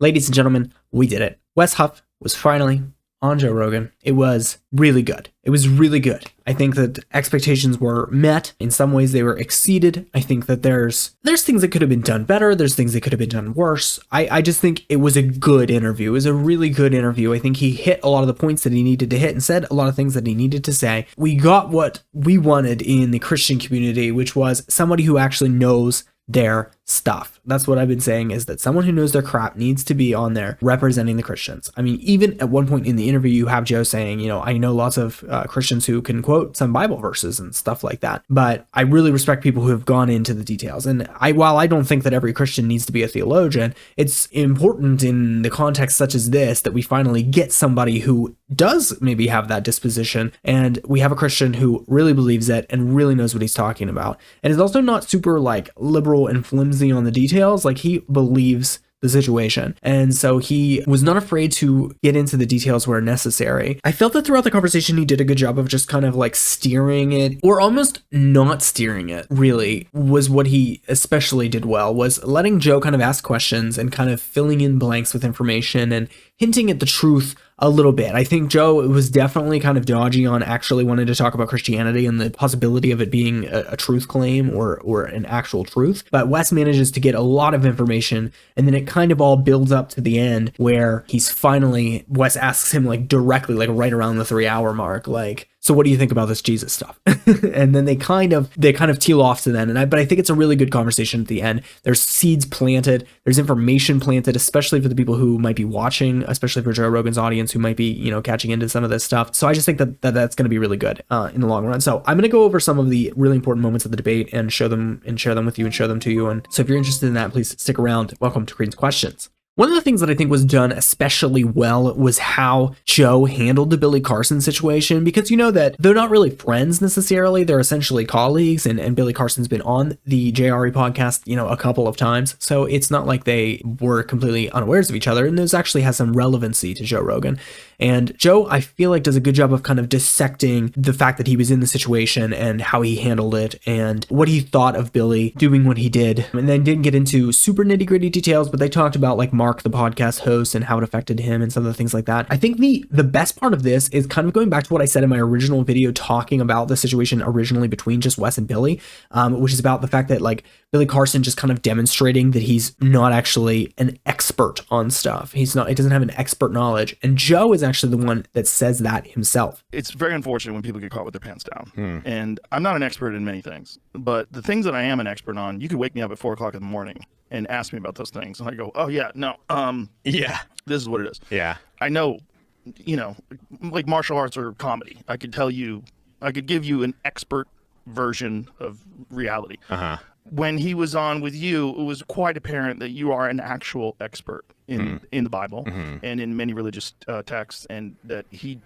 Ladies and gentlemen, we did it. Wes Huff was finally on Joe Rogan. It was really good. It was really good. I think that expectations were met. In some ways, they were exceeded. I think that there's things that could have been done better. There's things that could have been done worse. I just think it was a good interview. It was a really good interview. I think he hit a lot of the points that he needed to hit and said a lot of things that he needed to say. We got what we wanted in the Christian community, which was somebody who actually knows their stuff. That's what I've been saying, is that someone who knows their crap needs to be on there representing the Christians. I mean, even at one point in the interview, you have Joe saying, I know lots of Christians who can quote some Bible verses and stuff like that, but I really respect people who have gone into the details. And while I don't think that every Christian needs to be a theologian, it's important in the context such as this that we finally get somebody who does maybe have that disposition, and we have a Christian who really believes it and really knows what he's talking about, and is also not super like liberal and flimsy on the details. Like, he believes the situation, and so he was not afraid to get into the details where necessary. I felt that throughout the conversation he did a good job of just kind of like steering it, or almost not steering it, really, was what he especially did well, was letting Joe kind of ask questions and kind of filling in blanks with information and hinting at the truth a little bit. I think Joe was definitely kind of dodgy on actually wanting to talk about Christianity and the possibility of it being a truth claim or an actual truth. But Wes manages to get a lot of information, and then it kind of all builds up to the end where Wes asks him like directly, like right around the 3-hour mark, like, so what do you think about this Jesus stuff? And then they kind of teal off to then. But I think it's a really good conversation at the end. There's seeds planted. There's information planted, especially for the people who might be watching, especially for Joe Rogan's audience who might be, catching into some of this stuff. So I just think that that's going to be really good in the long run. So I'm going to go over some of the really important moments of the debate and show them and share them with you and show them to you. And so if you're interested in that, please stick around. Welcome to Creed's Questions. One of the things that I think was done especially well was how Joe handled the Billy Carson situation, because you know that they're not really friends necessarily. They're essentially colleagues, and Billy Carson's been on the JRE podcast, a couple of times. So it's not like they were completely unawares of each other, and this actually has some relevancy to Joe Rogan. And Joe, I feel like, does a good job of kind of dissecting the fact that he was in the situation and how he handled it and what he thought of Billy doing what he did. And then didn't get into super nitty gritty details, but they talked about like Mark, the podcast host, and how it affected him and some of the things like that. I think the best part of this is kind of going back to what I said in my original video talking about the situation originally between just Wes and Billy, which is about the fact that like Billy Carson just kind of demonstrating that he's not actually an expert on stuff. He doesn't have an expert knowledge. And Joe is actually the one that says that himself. It's very unfortunate when people get caught with their pants down. And I'm not an expert in many things, but the things that I am an expert on, you could wake me up at 4 o'clock in the morning and ask me about those things. And I go, oh yeah, no, yeah, this is what it is. Yeah. I know, like martial arts or comedy, I could give you an expert version of reality. When he was on with you, it was quite apparent that you are an actual expert in the Bible and in many religious texts, and that he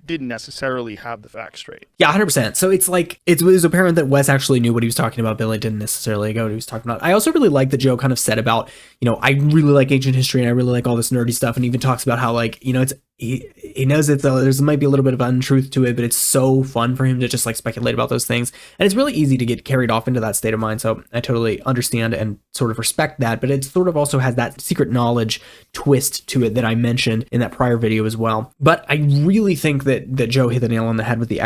didn't necessarily have the facts straight. Yeah, 100%. So it's like, it was apparent that Wes actually knew what he was talking about. Billy didn't necessarily know what he was talking about. I also really like that Joe kind of said about, I really like ancient history and I really like all this nerdy stuff, and even talks about how like, it's, he knows that there might be a little bit of untruth to it, but it's so fun for him to just like speculate about those things. And it's really easy to get carried off into that state of mind. So I totally understand and sort of respect that, but it sort of also has that secret knowledge twist to it that I mentioned in that prior video as well. But I really think that Joe hit the nail on the head with the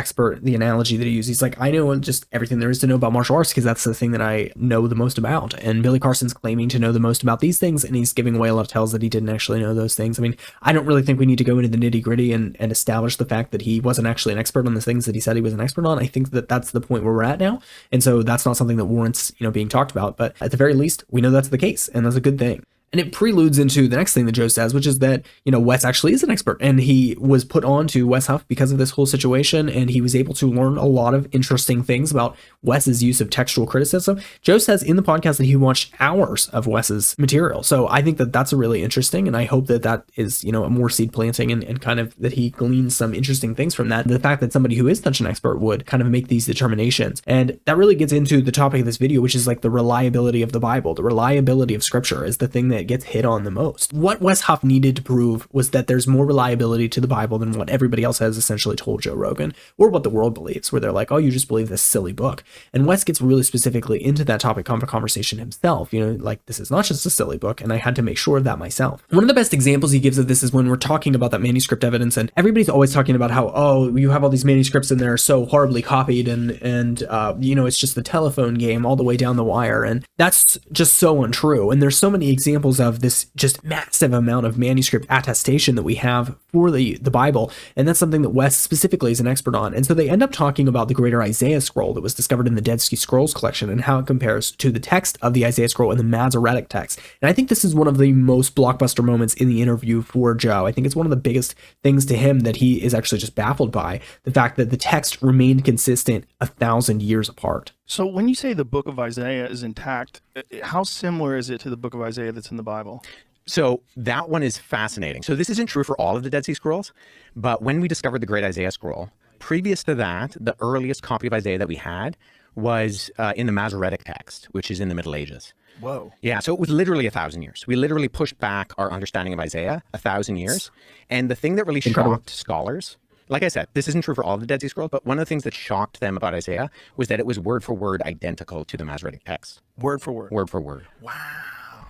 analogy that he used. He's like, I know just everything there is to know about martial arts because that's the thing that I know the most about. And Billy Carson's claiming to know the most about these things, and he's giving away a lot of tells that he didn't actually know those things. I mean, I don't really think we need to go into the nitty gritty and establish the fact that he wasn't actually an expert on the things that he said he was an expert on. I think that that's the point where we're at now. And so that's not something that warrants, being talked about, but at the very least, we know that's the case, and that's a good thing. And it preludes into the next thing that Joe says, which is that, Wes actually is an expert, and he was put on to Wes Huff because of this whole situation, and he was able to learn a lot of interesting things about Wes's use of textual criticism. Joe says in the podcast that he watched hours of Wes's material. So I think that that's a really interesting, and I hope that that is, a more seed planting and kind of that he gleans some interesting things from that. The fact that somebody who is such an expert would kind of make these determinations. And that really gets into the topic of this video, which is like the reliability of the Bible. The reliability of scripture is the thing that that gets hit on the most. What Wes Huff needed to prove was that there's more reliability to the Bible than what everybody else has essentially told Joe Rogan, or what the world believes, where they're like, oh, you just believe this silly book. And Wes gets really specifically into that topic of conversation himself. Like, this is not just a silly book, and I had to make sure of that myself. One of the best examples he gives of this is when we're talking about that manuscript evidence, and everybody's always talking about how, oh, you have all these manuscripts and they're so horribly copied, and it's just the telephone game all the way down the wire, and that's just so untrue. And there's so many examples of this just massive amount of manuscript attestation that we have for the Bible, and that's something that Wes specifically is an expert on. And so they end up talking about the greater Isaiah scroll that was discovered in the Dead Sea Scrolls collection and how it compares to the text of the Isaiah scroll and the Masoretic text. And I think this is one of the most blockbuster moments in the interview for Joe. I think it's one of the biggest things to him that he is actually just baffled by, the fact that the text remained consistent 1,000 years apart. So when you say the book of Isaiah is intact, how similar is it to the book of Isaiah that's in the Bible? So that one is fascinating. So this isn't true for all of the Dead Sea Scrolls, but when we discovered the Great Isaiah Scroll, previous to that, the earliest copy of Isaiah that we had was in the Masoretic text, which is in the Middle Ages. Whoa. Yeah, so it was literally 1,000 years. We literally pushed back our understanding of Isaiah 1,000 years. And the thing that really shocked scholars, like I said, this isn't true for all of the Dead Sea Scrolls, but one of the things that shocked them about Isaiah was that it was word for word identical to the Masoretic text. Word for word. Word for word. Wow.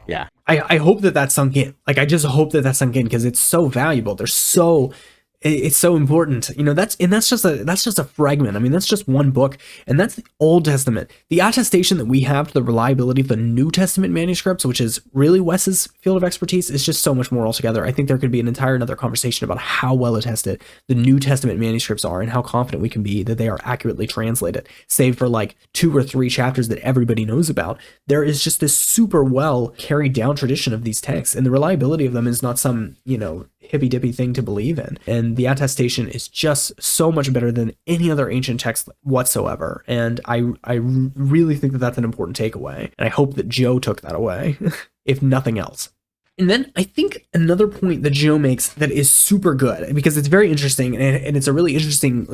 Yeah. I hope that sunk in. Like, I just hope that sunk in, because it's so valuable. It's so important. That's just a fragment. I mean, that's just one book, and that's the Old Testament. The attestation that we have to the reliability of the New Testament manuscripts, which is really Wes's field of expertise, is just so much more altogether. I think there could be an entire another conversation about how well attested the New Testament manuscripts are and how confident we can be that they are accurately translated. Save for like 2 or 3 chapters that everybody knows about, there is just this super well carried down tradition of these texts, and the reliability of them is not some, hippy dippy thing to believe in. And the attestation is just so much better than any other ancient text whatsoever. And I really think that that's an important takeaway. And I hope that Joe took that away, if nothing else. And then I think another point that Joe makes that is super good, because it's very interesting, and it's a really interesting,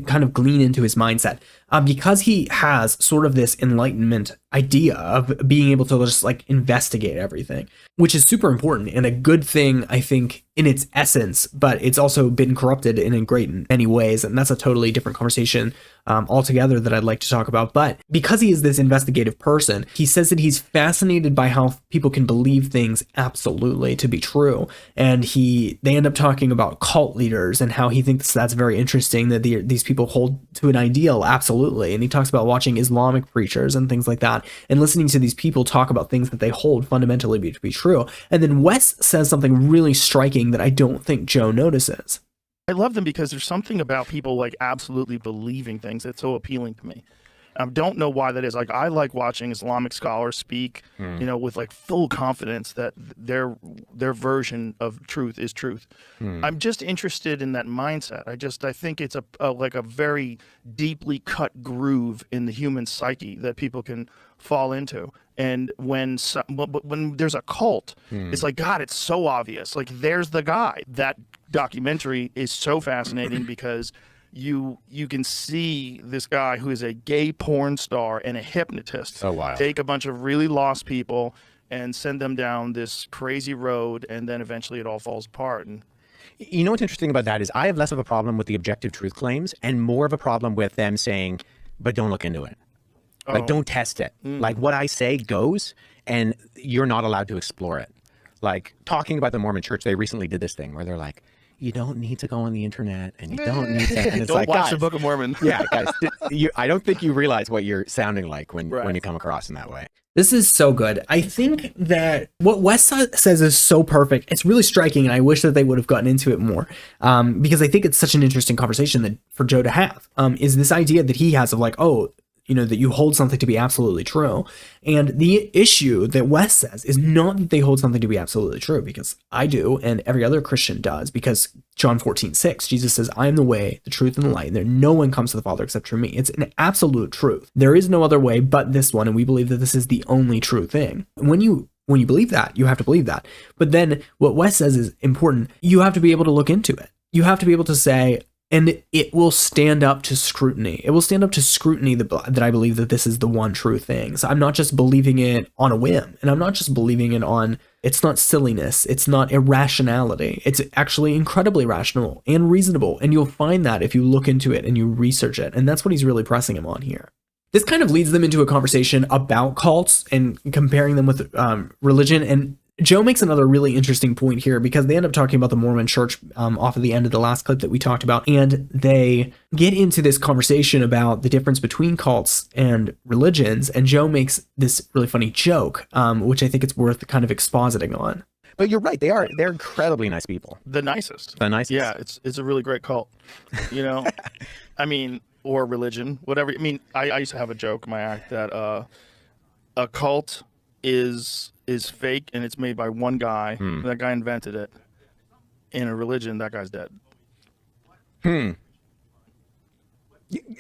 kind of glean into his mindset, because he has sort of this enlightenment idea of being able to just like investigate everything, which is super important and a good thing, I think, in its essence, but it's also been corrupted in many ways. And that's a totally different conversation altogether that I'd like to talk about. But because he is this investigative person, he says that he's fascinated by how people can believe things absolutely to be true. And they end up talking about cult leaders and how he thinks that's very interesting, that these people hold to an ideal. Absolutely. And he talks about watching Islamic preachers and things like that, and listening to these people talk about things that they hold fundamentally to be true. And then Wes says something really striking that I don't think Joe notices. I love them because there's something about people like absolutely believing things that's so appealing to me. I don't know why that is. Like, I like watching Islamic scholars speak, with like full confidence that their version of truth is truth. I'm just interested in that mindset. I think it's a very deeply cut groove in the human psyche that people can fall into. And when there's a cult, it's like, God, it's so obvious. Like, there's the guy. That documentary is so fascinating because you can see this guy who is a gay porn star and a hypnotist take a bunch of really lost people and send them down this crazy road, and then eventually it all falls apart. And you know what's interesting about that is I have less of a problem with the objective truth claims and more of a problem with them saying, but don't look into it. Like, don't test it. Like, what I say goes, and you're not allowed to explore it. Like, talking about the Mormon Church, they recently did this thing where they're like, you don't need to go on the internet, and you don't need to. And it's don't like, watch guys, the Book of Mormon. Yeah, guys, I don't think you realize what you're sounding like when you come across in that way. This is so good. I think that what Wes says is so perfect. It's really striking, and I wish that they would have gotten into it more, because I think it's such an interesting conversation for Joe to have, is this idea that he has of like, that you hold something to be absolutely true. And the issue that Wes says is not that they hold something to be absolutely true, because I do, and every other Christian does, because John 14:6, Jesus says, I am the way, the truth, and the light, and there no one comes to the Father except through me. It's an absolute truth. There is no other way but this one, and we believe that this is the only true thing. When you believe that, you have to believe that. But then what Wes says is important. You have to be able to look into it. You have to be able to say, and it will stand up to scrutiny. It will stand up to scrutiny that I believe that this is the one true thing. So I'm not just believing it on a whim, and I'm not just believing it on, it's not silliness, it's not irrationality. It's actually incredibly rational and reasonable, and you'll find that if you look into it and you research it, and that's what he's really pressing him on here. This kind of leads them into a conversation about cults and comparing them with religion, and Joe makes another really interesting point here because they end up talking about the Mormon church off of the end of the last clip that we talked about. And they get into this conversation about the difference between cults and religions. And Joe makes this really funny joke, which I think it's worth kind of expositing on. But you're right. They're incredibly nice people. The nicest. The nicest. Yeah, it's a really great cult. You know, I mean, or religion, whatever. I mean, I used to have a joke in my act that a cult is fake and it's made by one guy. That guy invented it. In a religion, that guy's dead.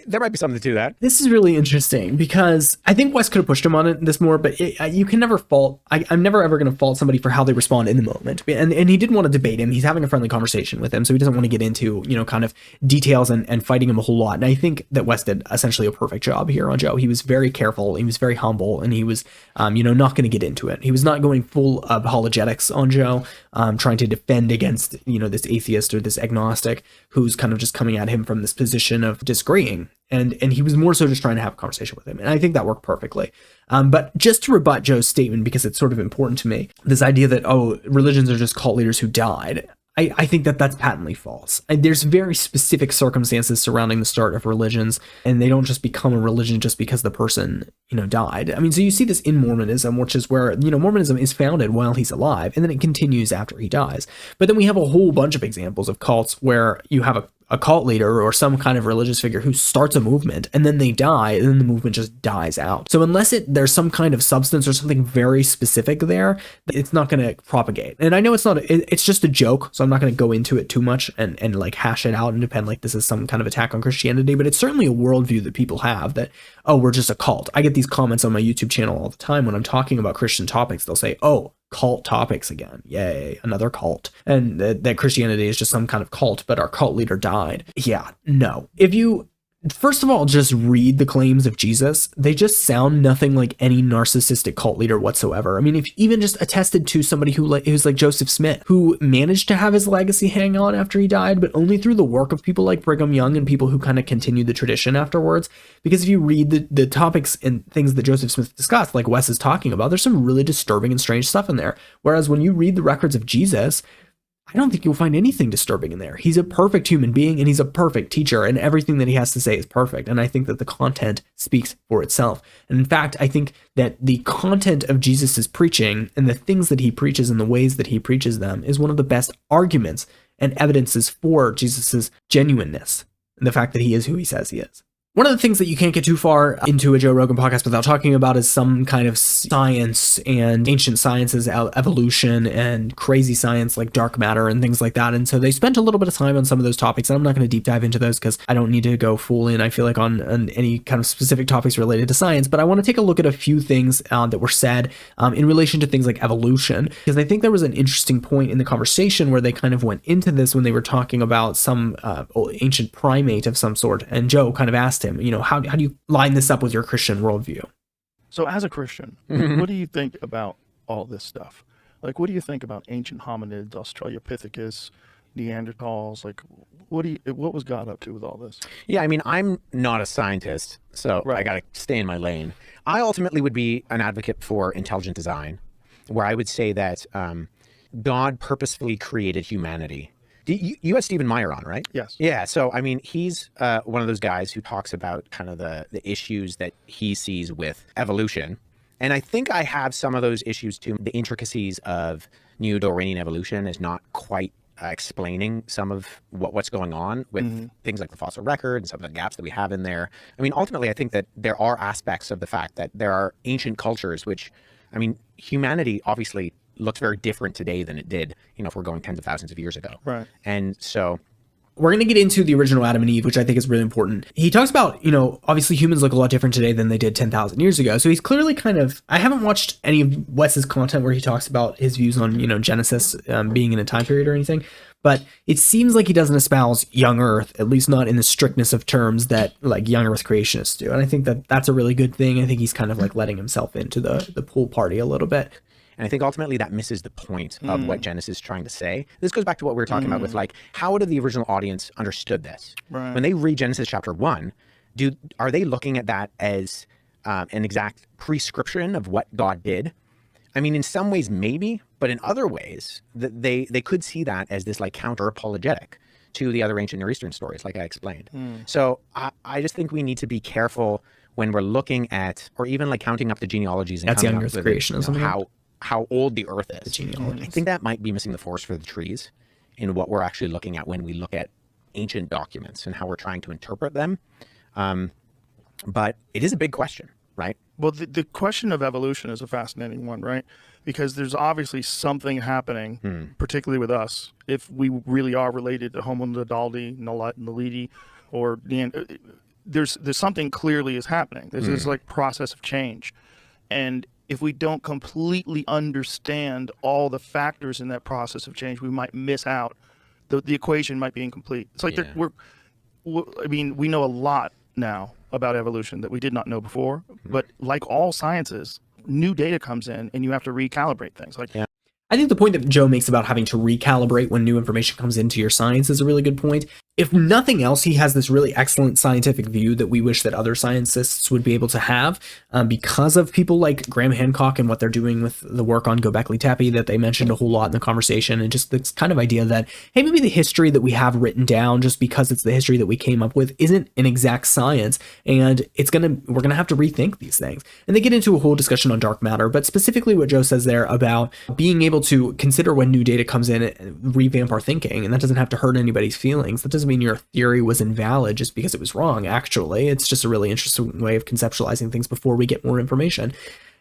There might be something to that. This is really interesting because I think Wes could have pushed him on this more, but you can never fault. I'm never ever going to fault somebody for how they respond in the moment. And he didn't want to debate him. He's having a friendly conversation with him, so he doesn't want to get into, kind of details and fighting him a whole lot. And I think that Wes did essentially a perfect job here on Joe. He was very careful, he was very humble, and he was, not going to get into it. He was not going full apologetics on Joe, trying to defend against, this atheist or this agnostic who's kind of just coming at him from this position of disagreeing. And he was more so just trying to have a conversation with him. And I think that worked perfectly. But just to rebut Joe's statement, because it's sort of important to me, this idea that, religions are just cult leaders who died. I think that that's patently false. And there's very specific circumstances surrounding the start of religions, and they don't just become a religion just because the person, died. I mean, so you see this in Mormonism, which is where, Mormonism is founded while he's alive, and then it continues after he dies. But then we have a whole bunch of examples of cults where you have a cult leader or some kind of religious figure who starts a movement and then they die and then the movement just dies out. So unless there's some kind of substance or something very specific there, it's not going to propagate. And I know it's just a joke, so I'm not going to go into it too much and like hash it out and depend like this is some kind of attack on Christianity, but it's certainly a worldview that people have that, we're just a cult. I get these comments on my YouTube channel all the time when I'm talking about Christian topics. They'll say, cult topics again. Yay, another cult. And that Christianity is just some kind of cult, but our cult leader died. Yeah, no. If you, first of all, just read the claims of Jesus, they just sound nothing like any narcissistic cult leader whatsoever. I mean, if even just attested to somebody who's like Joseph Smith, who managed to have his legacy hang on after he died, but only through the work of people like Brigham Young and people who kind of continued the tradition afterwards. Because if you read the topics and things that Joseph Smith discussed, like Wes is talking about, there's some really disturbing and strange stuff in there. Whereas when you read the records of Jesus, I don't think you'll find anything disturbing in there. He's a perfect human being and he's a perfect teacher, and everything that he has to say is perfect. And I think that the content speaks for itself. And in fact, I think that the content of Jesus's preaching and the things that he preaches and the ways that he preaches them is one of the best arguments and evidences for Jesus's genuineness and the fact that he is who he says he is. One of the things that you can't get too far into a Joe Rogan podcast without talking about is some kind of science and ancient sciences, evolution and crazy science like dark matter and things like that. And so they spent a little bit of time on some of those topics. And I'm not going to deep dive into those because I don't need to go full in, I feel like, on any kind of specific topics related to science. But I want to take a look at a few things that were said in relation to things like evolution, because I think there was an interesting point in the conversation where they kind of went into this when they were talking about some ancient primate of some sort. And Joe kind of asked him, how do you line this up with your Christian worldview? So as a Christian, what do you think about all this stuff? Like, what do you think about ancient hominids, Australopithecus, Neanderthals? Like, what was God up to with all this? Yeah, I mean, I'm not a scientist, so I got to stay in my lane. I ultimately would be an advocate for intelligent design, where I would say that God purposefully created humanity. You had Stephen Meyer on, right? Yes. Yeah. So, I mean, he's one of those guys who talks about kind of the issues that he sees with evolution. And I think I have some of those issues too. The intricacies of Neo-Darwinian evolution is not quite explaining some of what's going on with things like the fossil record and some of the gaps that we have in there. I mean, ultimately, I think that there are aspects of the fact that there are ancient cultures, which, I mean, humanity obviously looks very different today than it did, if we're going tens of thousands of years ago. Right. And so we're going to get into the original Adam and Eve, which I think is really important. He talks about, obviously humans look a lot different today than they did 10,000 years ago. So he's clearly I haven't watched any of Wes's content where he talks about his views on, Genesis being in a time period or anything. But it seems like he doesn't espouse young Earth, at least not in the strictness of terms that like young Earth creationists do. And I think that that's a really good thing. I think he's kind of like letting himself into the pool party a little bit. And I think ultimately that misses the point of what Genesis is trying to say. This goes back to what we were talking about with like, how did the original audience understood this? Right. When they read Genesis chapter 1, are they looking at that as an exact prescription of what God did? I mean, in some ways, maybe, but in other ways, they could see that as this like counter apologetic to the other ancient Near Eastern stories, like I explained. So I just think we need to be careful when we're looking at, or even like counting up the genealogies and That's coming young up Earth with creationism. how old the Earth is. Genealogies. I think that might be missing the forest for the trees in what we're actually looking at when we look at ancient documents and how we're trying to interpret them. But it is a big question, right? Well, the question of evolution is a fascinating one, right? Because there's obviously something happening, particularly with us, if we really are related to Homo naledi, naledi, or there's something clearly is happening. There's this like process of change, and if we don't completely understand all the factors in that process of change, we might miss out. The equation might be incomplete. It's like we know a lot now about evolution that we did not know before, but like all sciences, new data comes in and you have to recalibrate things. Like, I think the point that Joe makes about having to recalibrate when new information comes into your science is a really good point. If nothing else, he has this really excellent scientific view that we wish that other scientists would be able to have because of people like Graham Hancock and what they're doing with the work on Göbekli Tepe that they mentioned a whole lot in the conversation, and just this kind of idea that, hey, maybe the history that we have written down just because it's the history that we came up with isn't an exact science, and we're gonna have to rethink these things. And they get into a whole discussion on dark matter, but specifically what Joe says there about being able to consider when new data comes in and revamp our thinking, and that doesn't have to hurt anybody's feelings. That doesn't mean your theory was invalid just because it was wrong. Actually, it's just a really interesting way of conceptualizing things before we get more information.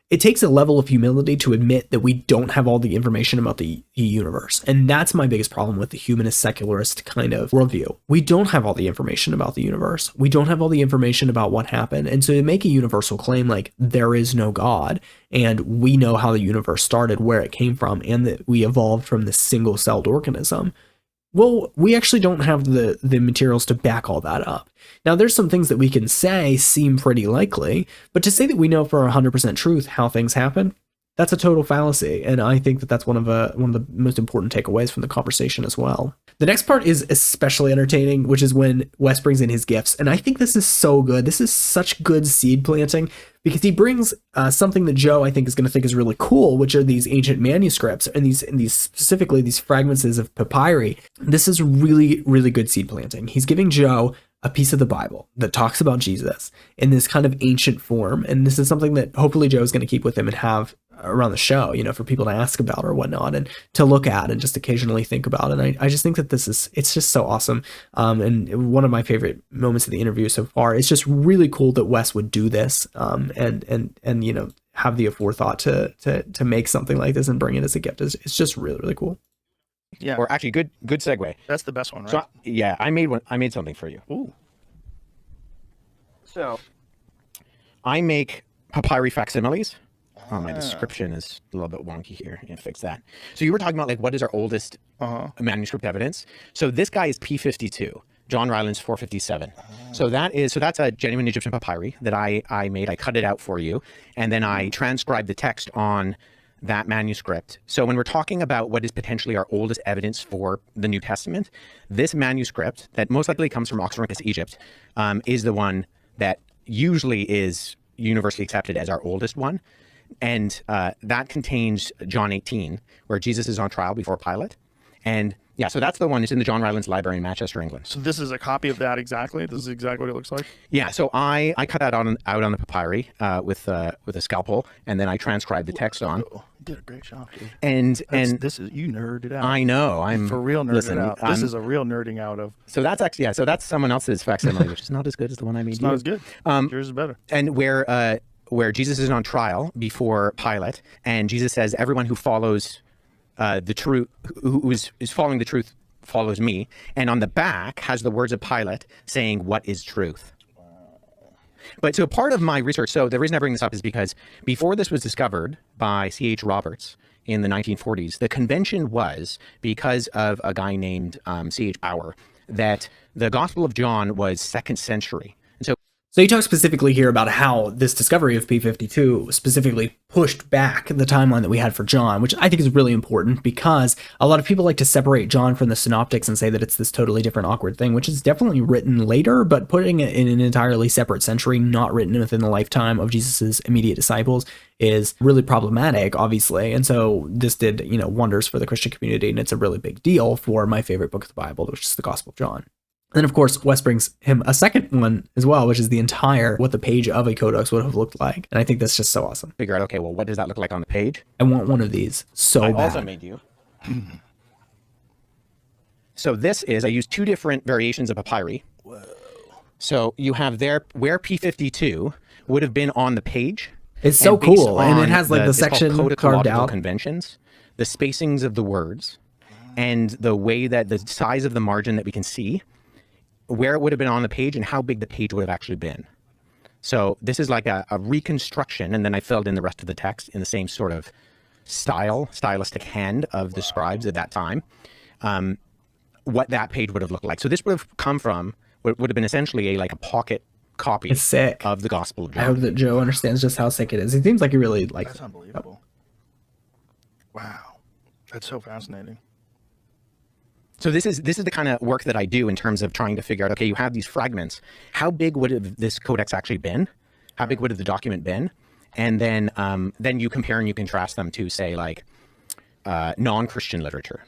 It takes a level of humility to admit that we don't have all the information about the universe. And that's my biggest problem with the humanist secularist kind of worldview. We don't have all the information about the universe. We don't have all the information about what happened. And so to make a universal claim like there is no God, and we know how the universe started, where it came from, and that we evolved from this single-celled organism, well, we actually don't have the materials to back all that up. Now, there's some things that we can say seem pretty likely, but to say that we know for 100% truth how things happen, that's a total fallacy. And I think that that's one of the most important takeaways from the conversation as well. The next part is especially entertaining, which is when Wes brings in his gifts. And I think this is so good. This is such good seed planting because he brings something that Joe, I think, is going to think is really cool, which are these ancient manuscripts and these specifically these fragments of papyri. This is really, really good seed planting. He's giving Joe a piece of the Bible that talks about Jesus in this kind of ancient form. And this is something that hopefully Joe is going to keep with him and have around the show, for people to ask about or whatnot and to look at and just occasionally think about. And I just think that it's just so awesome. And one of my favorite moments of the interview so far. It's just really cool that Wes would do this and have the forethought to make something like this and bring it as a gift. It's just really, really cool. yeah, Or actually, good segue. that's the best one, right? So I made something for you. Ooh. So I make papyri facsimiles. Oh, my description is a little bit wonky here. Yeah, fix that. So you were talking about like what is our oldest manuscript evidence? So this guy is P52, John Ryland's 457. So that's a genuine Egyptian papyri that I made. I cut it out for you, and then I transcribed the text on that manuscript. So when we're talking about what is potentially our oldest evidence for the New Testament, this manuscript that most likely comes from Oxyrhynchus, Egypt, is the one that usually is universally accepted as our oldest one. And that contains John 18, where Jesus is on trial before Pilate. And yeah, so that's the one. It's in the John Rylands Library in Manchester, England. So this is a copy of that exactly? This is exactly what it looks like? Yeah, so I cut that out on the papyri with a scalpel, and then I transcribed the text on. Oh, you did a great job, dude. And this is, you nerded out. I know, I'm for real nerded listen, out. This is a real nerding out of. So that's actually, yeah, so that's someone else's facsimile, which is not as good as the one I made. It's not as good. Yours is better. And where Jesus is on trial before Pilate, and Jesus says, everyone who follows the truth, who is following the truth, follows me. And on the back has the words of Pilate saying, what is truth? But so part of my research, so the reason I bring this up is because before this was discovered by C.H. Roberts in the 1940s, the convention was, because of a guy named C.H. Bauer, that the Gospel of John was 2nd century. And so you talk specifically here about how this discovery of P52 specifically pushed back the timeline that we had for John, which I think is really important because a lot of people like to separate John from the synoptics and say that it's this totally different, awkward thing, which is definitely written later, but putting it in an entirely separate century, not written within the lifetime of Jesus's immediate disciples, is really problematic, obviously. And so this did, wonders for the Christian community, and it's a really big deal for my favorite book of the Bible, which is the Gospel of John. And then, of course, Wes brings him a second one as well, which is the entire what the page of a codex would have looked like. And I think that's just so awesome. Figure out, okay, well, what does that look like on the page? I want one of these so bad. I also made you. So this is, I used 2 different variations of papyri. Whoa. So you have there where P52 would have been on the page. It's so cool. And it has like the section carved out. Conventions, the spacings of the words, and the way that the size of the margin that we can see, where it would have been on the page and how big the page would have actually been. So this is like a reconstruction, and then I filled in the rest of the text in the same sort of stylistic hand of the scribes at that time, what that page would have looked like. So this would have come from what would have been essentially a pocket copy of the Gospel of John. I hope that Joe understands just how sick it is. He seems like he really likes it. That's unbelievable. Wow. That's so fascinating. So this is the kind of work that I do in terms of trying to figure out, okay, you have these fragments. How big would this codex actually been? How big would have the document been? And then you compare and you contrast them to, say, non-Christian literature.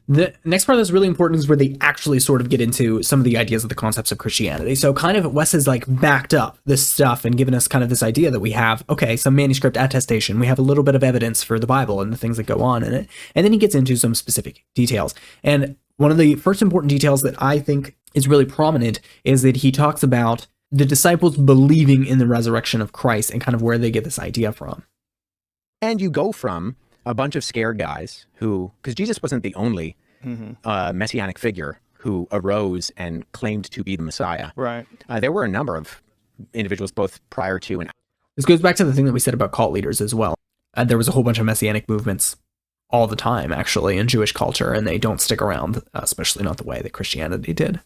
The next part that's really important is where they actually sort of get into some of the ideas of the concepts of Christianity. So kind of Wes has backed up this stuff and given us kind of this idea that we have, okay, some manuscript attestation. We have a little bit of evidence for the Bible and the things that go on in it. And then he gets into some specific details. And one of the first important details that I think is really prominent is that he talks about the disciples believing in the resurrection of Christ and kind of where they get this idea from. And you go from a bunch of scared guys who, because Jesus wasn't the only messianic figure who arose and claimed to be the Messiah. Right. There were a number of individuals both prior to and. This goes back to the thing that we said about cult leaders as well. There was a whole bunch of messianic movements all the time, actually, in Jewish culture, and they don't stick around, especially not the way that Christianity did.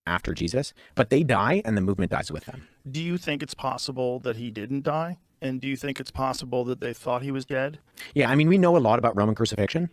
After Jesus, but they die and the movement dies with them. Do you think it's possible that he didn't die? And do you think it's possible that they thought he was dead? Yeah, I mean, we know a lot about Roman crucifixion,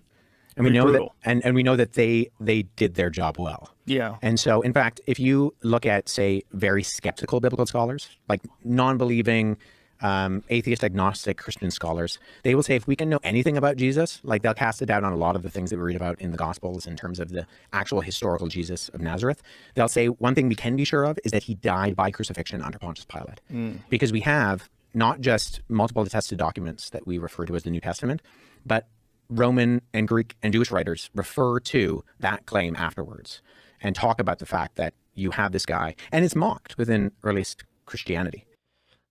and we know that, and we know that they did their job well. Yeah. And so, in fact, if you look at, say, very skeptical biblical scholars, like non-believing, atheist, agnostic Christian scholars, they will say if we can know anything about Jesus, they'll cast it down on a lot of the things that we read about in the Gospels in terms of the actual historical Jesus of Nazareth. They'll say one thing we can be sure of is that he died by crucifixion under Pontius Pilate, because we have not just multiple attested documents that we refer to as the New Testament, but Roman and Greek and Jewish writers refer to that claim afterwards and talk about the fact that you have this guy, and it's mocked within earliest Christianity.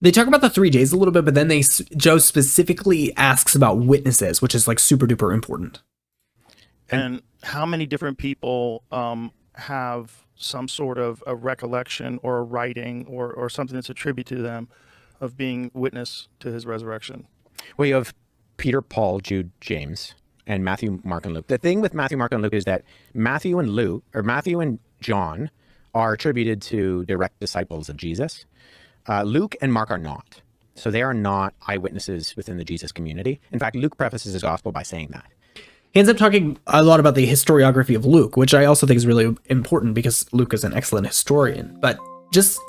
They talk about the 3 days a little bit, but then Joe specifically asks about witnesses, which is super duper important. And how many different people have some sort of a recollection or a writing or something that's attributed to them of being witness to his resurrection? Well, you have Peter, Paul, Jude, James, and Matthew, Mark, and Luke. The thing with Matthew, Mark, and Luke is that Matthew and John are attributed to direct disciples of Jesus. Luke and Mark are not. So they are not eyewitnesses within the Jesus community. In fact, Luke prefaces his gospel by saying that. He ends up talking a lot about the historiography of Luke, which I also think is really important because Luke is an excellent historian. But just,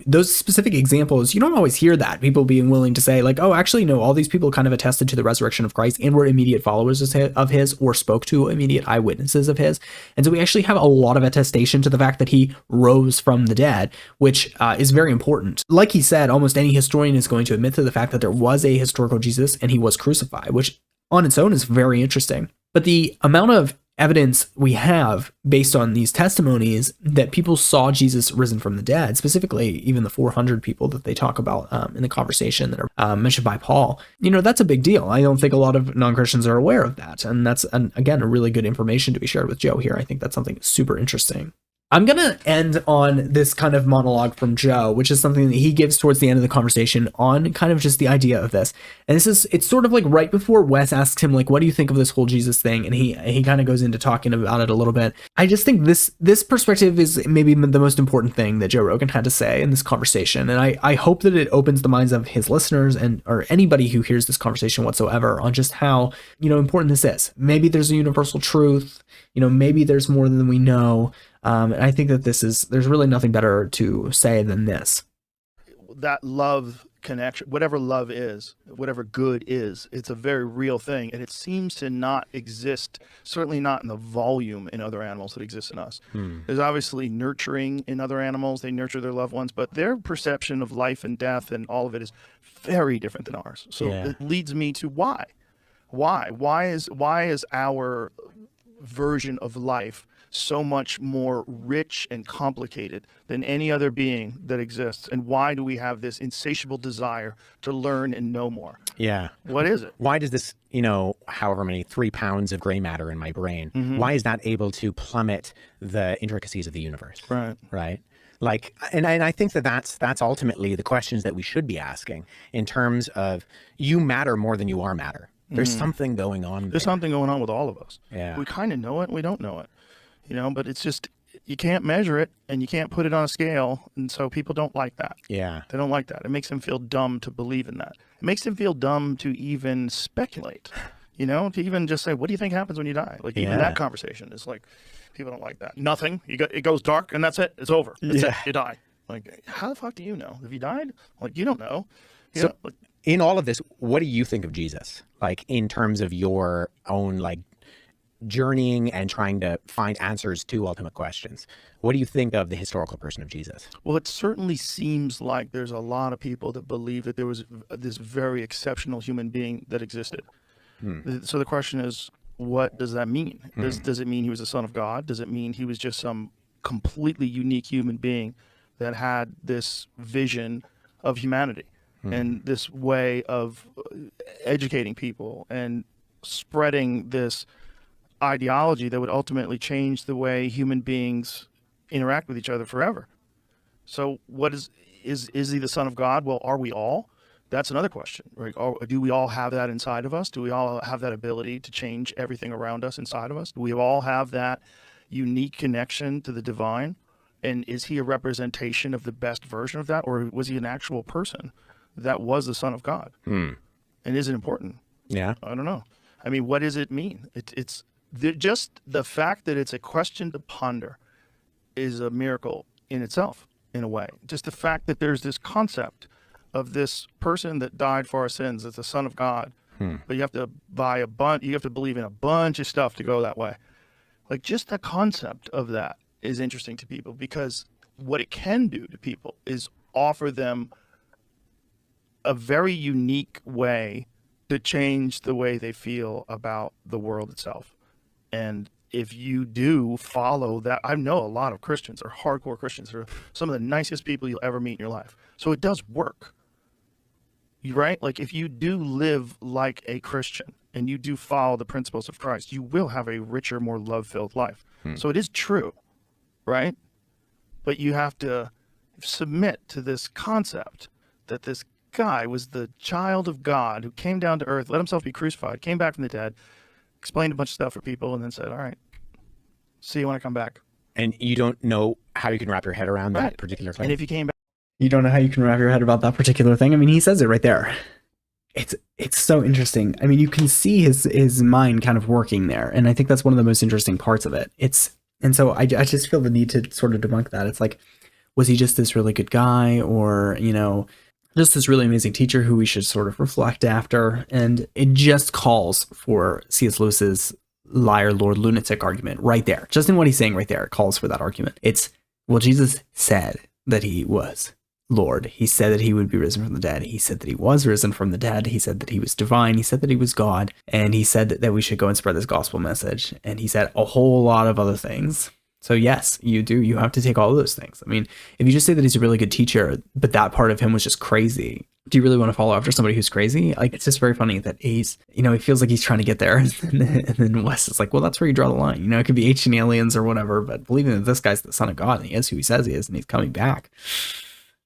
those specific examples, you don't always hear that. People being willing to say oh, actually, no, all these people kind of attested to the resurrection of Christ and were immediate followers of his or spoke to immediate eyewitnesses of his. And so we actually have a lot of attestation to the fact that he rose from the dead, which is very important. Like he said, almost any historian is going to admit to the fact that there was a historical Jesus and he was crucified, which on its own is very interesting. But the amount of evidence we have based on these testimonies that people saw Jesus risen from the dead, specifically even the 400 people that they talk about in the conversation that are mentioned by Paul, that's a big deal. I don't think a lot of non-Christians are aware of that. And that's, again, a really good information to be shared with Joe here. I think that's something super interesting. I'm going to end on this kind of monologue from Joe, which is something that he gives towards the end of the conversation on kind of just the idea of this. And it's sort of like right before Wes asks him, like, what do you think of this whole Jesus thing? And he kind of goes into talking about it a little bit. I just think this perspective is maybe the most important thing that Joe Rogan had to say in this conversation. And I hope that it opens the minds of his listeners or anybody who hears this conversation whatsoever on just how, important this is. Maybe there's a universal truth, maybe there's more than we know. And I think that there's really nothing better to say than this. That love connection, whatever love is, whatever good is, it's a very real thing. And it seems to not exist, certainly not in the volume in other animals that exists in us. There's obviously nurturing in other animals. They nurture their loved ones, but their perception of life and death and all of it is very different than ours. So it leads me to why? Why is our version of life so much more rich and complicated than any other being that exists? And why do we have this insatiable desire to learn and know more? Yeah. What is it? Why does this, however many 3 pounds of gray matter in my brain, why is that able to plummet the intricacies of the universe? Right. Like, and I think that's ultimately the questions that we should be asking in terms of, you matter more than you are matter. There's something going on. There's something going on with all of us. Yeah. We kind of know it and we don't know it. But it's just, you can't measure it and you can't put it on a scale. And so people don't like that. Yeah. They don't like that. It makes them feel dumb to believe in that. It makes them feel dumb to even speculate, to even just say, what do you think happens when you die? Like even that conversation is like, people don't like that. Nothing. It goes dark and that's it. It's over. That's it. You die. Like, how the fuck do you know? Have you died? Like, you don't know. In all of this, what do you think of Jesus? Like in terms of your own, like, journeying and trying to find answers to ultimate questions. What do you think of the historical person of Jesus? Well, it certainly seems like there's a lot of people that believe that there was this very exceptional human being that existed. So the question is, what does that mean? Does it mean he was the Son of God? Does it mean he was just some completely unique human being that had this vision of humanity and this way of educating people and spreading this ideology that would ultimately change the way human beings interact with each other forever? So what is he the Son of God? Well, are we all? That's another question, right? Do we all have that inside of us? Do we all have that ability to change everything around us inside of us? Do we all have that unique connection to the divine? And is he a representation of the best version of that? Or was he an actual person that was the Son of God? And is it important? Yeah. I don't know. I mean, what does it mean? It's just the fact that it's a question to ponder is a miracle in itself, in a way. Just the fact that there's this concept of this person that died for our sins as the Son of God, but you have to you have to believe in a bunch of stuff to go that way. Like, just the concept of that is interesting to people, because what it can do to people is offer them a very unique way to change the way they feel about the world itself. And if you do follow that, I know a lot of Christians are hardcore Christians. They're some of the nicest people you'll ever meet in your life. So it does work. Right? Like, if you do live like a Christian and you do follow the principles of Christ, you will have a richer, more love-filled life. So it is true, right? But you have to submit to this concept that this guy was the child of God who came down to earth, let himself be crucified, came back from the dead, explained a bunch of stuff for people, and then said, all right, see you when I come back. And you don't know how you can wrap your head around that particular claim. And if he came back, you don't know how you can wrap your head about that particular thing. I mean, he says it right there. It's so interesting. I mean, you can see his mind kind of working there, and I think that's one of the most interesting parts of it. And so I just feel the need to sort of debunk that. It's like, was he just this really good guy, or just this really amazing teacher who we should sort of reflect after? And it just calls for C.S. Lewis's liar, Lord, lunatic argument right there. Just in what he's saying right there, it calls for that argument. It's, well, Jesus said that he was Lord. He said that he would be risen from the dead. He said that he was risen from the dead. He said that he was divine. He said that he was God. And he said that we should go and spread this gospel message. And he said a whole lot of other things. So yes, you do. You have to take all of those things. I mean, if you just say that he's a really good teacher, but that part of him was just crazy, do you really want to follow after somebody who's crazy? Like, it's just very funny that he's, he feels like he's trying to get there. And then Wes is like, well, that's where you draw the line. It could be ancient aliens or whatever, but believing that this guy's the son of God and he is who he says he is and he's coming back,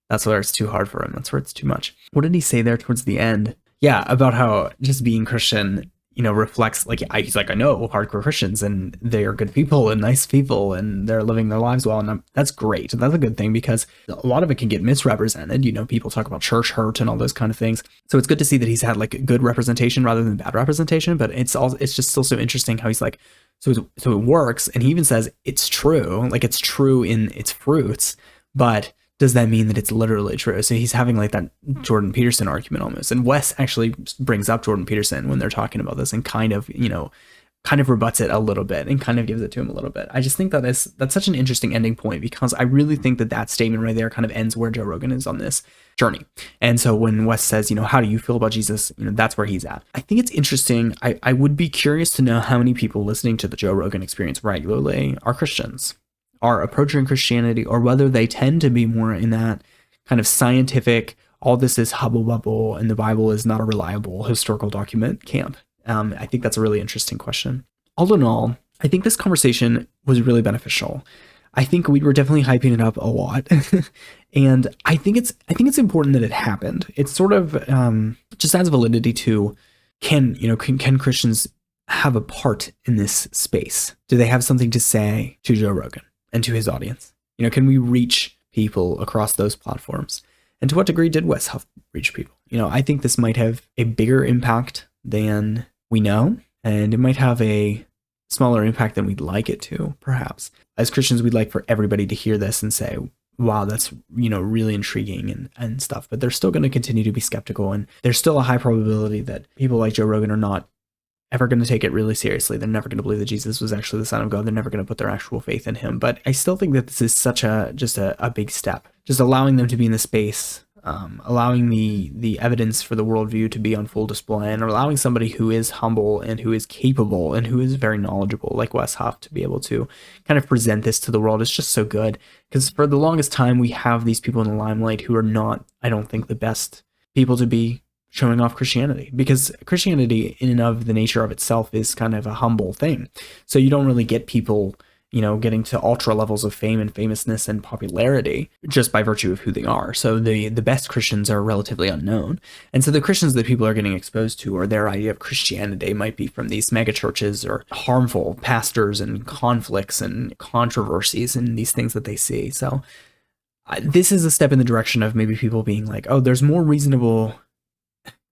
that's where it's too hard for him. That's where it's too much. What did he say there towards the end? Yeah, about how just being Christian, reflects, like, he's like, I know hardcore Christians and they are good people and nice people and they're living their lives well. And that's great. And that's a good thing because a lot of it can get misrepresented. People talk about church hurt and all those kind of things. So it's good to see that he's had like good representation rather than bad representation. But it's just still so interesting how he's like, so it works. And he even says it's true, like it's true in its fruits, but does that mean that it's literally true? So he's having like that Jordan Peterson argument almost. And Wes actually brings up Jordan Peterson when they're talking about this and kind of rebuts it a little bit and kind of gives it to him a little bit. I just think that's such an interesting ending point because I really think that statement right there kind of ends where Joe Rogan is on this journey. And so when Wes says, how do you feel about Jesus? That's where he's at. I think it's interesting. I would be curious to know how many people listening to the Joe Rogan Experience regularly are Christians, are approaching Christianity, or whether they tend to be more in that kind of scientific, all this is hubble bubble and the Bible is not a reliable historical document camp. I think that's a really interesting question. All in all, I think this conversation was really beneficial. I think we were definitely hyping it up a lot. And I think it's important that it happened. It sort of just adds validity to can Christians have a part in this space? Do they have something to say to Joe Rogan and to his audience? Can we reach people across those platforms? And to what degree did Wes Huff reach people? I think this might have a bigger impact than we know, and it might have a smaller impact than we'd like it to, perhaps. As Christians, we'd like for everybody to hear this and say, wow, that's, really intriguing and stuff. But they're still going to continue to be skeptical, and there's still a high probability that people like Joe Rogan are not ever going to take it really seriously. They're never going to believe that Jesus was actually the Son of God. They're never going to put their actual faith in him. But I still think that this is such a big step. Just allowing them to be in the space, allowing the evidence for the worldview to be on full display, and allowing somebody who is humble and who is capable and who is very knowledgeable, like Wes Huff, to be able to kind of present this to the world is just so good. Because for the longest time, we have these people in the limelight who are not, I don't think, the best people to be showing off Christianity, because Christianity in and of the nature of itself is kind of a humble thing. So you don't really get people, getting to ultra levels of fame and famousness and popularity just by virtue of who they are. So the best Christians are relatively unknown. And so the Christians that people are getting exposed to, or their idea of Christianity, might be from these mega churches or harmful pastors and conflicts and controversies and these things that they see. So this is a step in the direction of maybe people being like, oh, there's more reasonable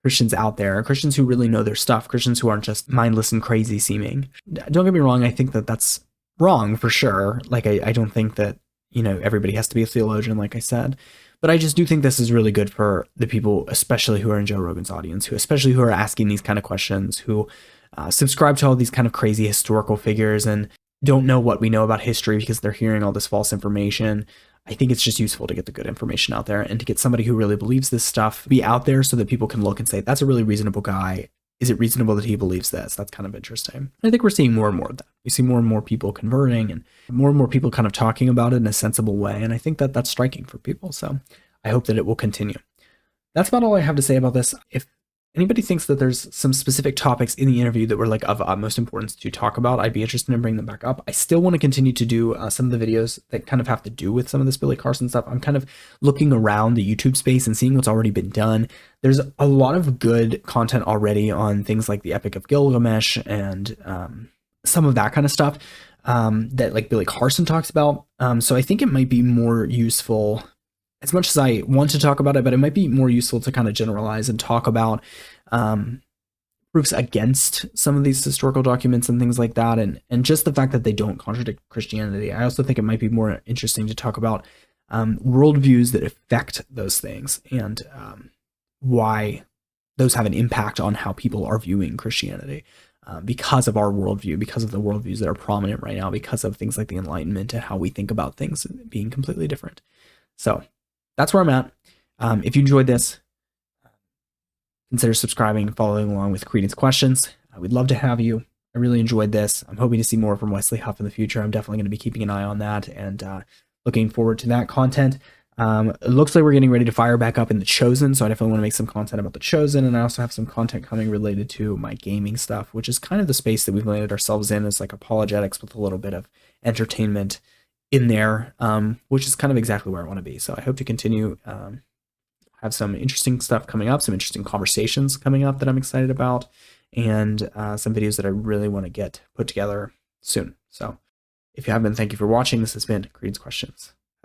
Christians out there, Christians who really know their stuff, Christians who aren't just mindless and crazy seeming. Don't get me wrong, I think that that's wrong for sure. Like, I don't think that, everybody has to be a theologian, like I said, but I just do think this is really good for the people, especially who are in Joe Rogan's audience, especially who are asking these kind of questions, who subscribe to all these kind of crazy historical figures and don't know what we know about history because they're hearing all this false information. I think it's just useful to get the good information out there and to get somebody who really believes this stuff be out there so that people can look and say, that's a really reasonable guy. Is it reasonable that he believes this? That's kind of interesting. I think we're seeing more and more of that. We see more and more people converting and more people kind of talking about it in a sensible way. And I think that that's striking for people. So I hope that it will continue. That's about all I have to say about this. If anybody thinks that there's some specific topics in the interview that were like of utmost importance to talk about, I'd be interested in bringing them back up. I still want to continue to do some of the videos that kind of have to do with some of this Billy Carson stuff. I'm kind of looking around the YouTube space and seeing what's already been done. There's a lot of good content already on things like the Epic of Gilgamesh and some of that kind of stuff that like Billy Carson talks about. So I think it might be more useful, as much as I want to talk about it, but it might be more useful to kind of generalize and talk about proofs against some of these historical documents and things like that. And just the fact that they don't contradict Christianity. I also think it might be more interesting to talk about worldviews that affect those things and why those have an impact on how people are viewing Christianity because of our worldview, because of the worldviews that are prominent right now, because of things like the Enlightenment and how we think about things being completely different. So that's where I'm at. If you enjoyed this, consider subscribing and following along with Credence Questions. We'd love to have you. I really enjoyed this. I'm hoping to see more from Wesley Huff in the future. I'm definitely going to be keeping an eye on that and looking forward to that content. It looks like we're getting ready to fire back up in The Chosen, so I definitely want to make some content about The Chosen, and I also have some content coming related to my gaming stuff, which is kind of the space that we've landed ourselves in, as like apologetics with a little bit of entertainment in there, which is kind of exactly where I want to be. So I hope to continue, have some interesting stuff coming up, some interesting conversations coming up that I'm excited about, and some videos that I really want to get put together soon. So if you haven't, thank you for watching. This has been Creed's Questions.